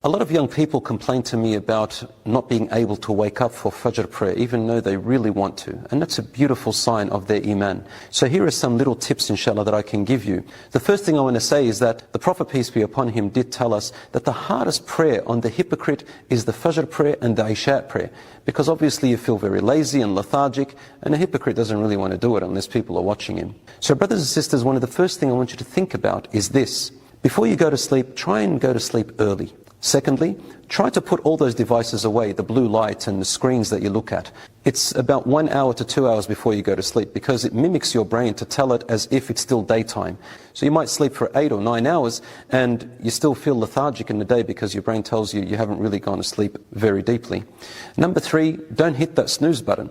A lot of young people complain to me about not being able to wake up for Fajr prayer, even though they really want to. And that's a beautiful sign of their Iman. So here are some little tips, inshallah, that I can give you. The first thing I want to say is that the Prophet, peace be upon him, did tell us that the hardest prayer on the hypocrite is the Fajr prayer and the Isha prayer. Because obviously you feel very lazy and lethargic, and a hypocrite doesn't really want to do it unless people are watching him. So brothers and sisters, one of the first things I want you to think about is this. Before you go to sleep, try and go to sleep early. Secondly, try to put all those devices away, the blue light and the screens that you look at. It's about 1 hour to 2 hours before you go to sleep, because it mimics your brain to tell it as if it's still daytime. So you might sleep for 8 or 9 hours and you still feel lethargic in the day because your brain tells you you haven't really gone to sleep very deeply. Number 3, don't hit that snooze button.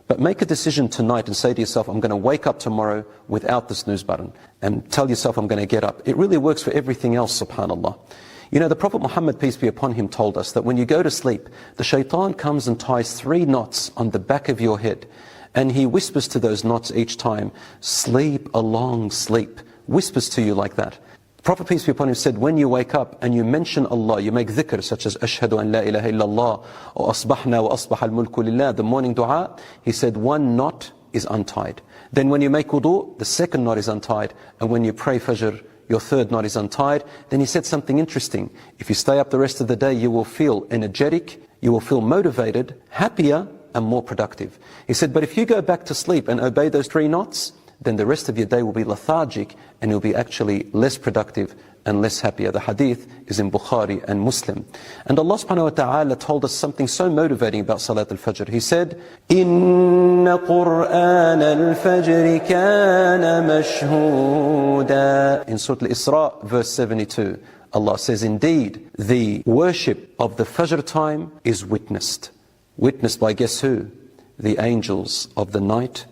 But make a decision tonight and say to yourself, I'm going to wake up tomorrow without the snooze button. And tell yourself, I'm going to get up. It really works for everything else, subhanAllah. You know, the Prophet Muhammad, peace be upon him, told us that when you go to sleep, the shaitan comes and ties 3 knots on the back of your head. And he whispers to those knots each time, sleep a long sleep. Whispers to you like that. The Prophet, peace be upon him, said, when you wake up and you mention Allah, you make dhikr such as Ashhadu an la ilaha illallah or Asbahna wa asbah al-mulku lillah, the morning dua, he said 1 knot is untied. Then when you make wudu, the 2nd knot is untied. And when you pray Fajr, your 3rd knot is untied. Then he said something interesting. If you stay up the rest of the day, you will feel energetic, you will feel motivated, happier and more productive. He said, but if you go back to sleep and obey those 3 knots, then the rest of your day will be lethargic and you'll be actually less productive and less happier. The hadith is in Bukhari and Muslim. And Allah subhanahu wa ta'ala told us something so motivating about Salat al-Fajr. He said, Inna Qur'an al-Fajr kana mashhooda. In Surah Al-Isra, verse 72, Allah says, indeed, the worship of the Fajr time is witnessed. Witnessed by guess who? The angels of the night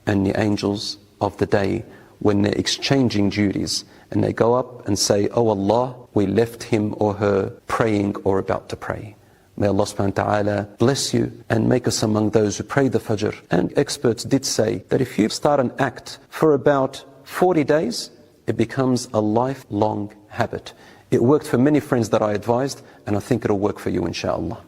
and the angels of the day, when they're exchanging duties. And they go up and say, oh Allah, we left him or her praying or about to pray. May Allah subhanahu wa ta'ala bless you and make us among those who pray the Fajr. And experts did say that if you start an act for about 40 days, it becomes a lifelong habit. It worked for many friends that I advised, and I think it'll work for you, inshallah.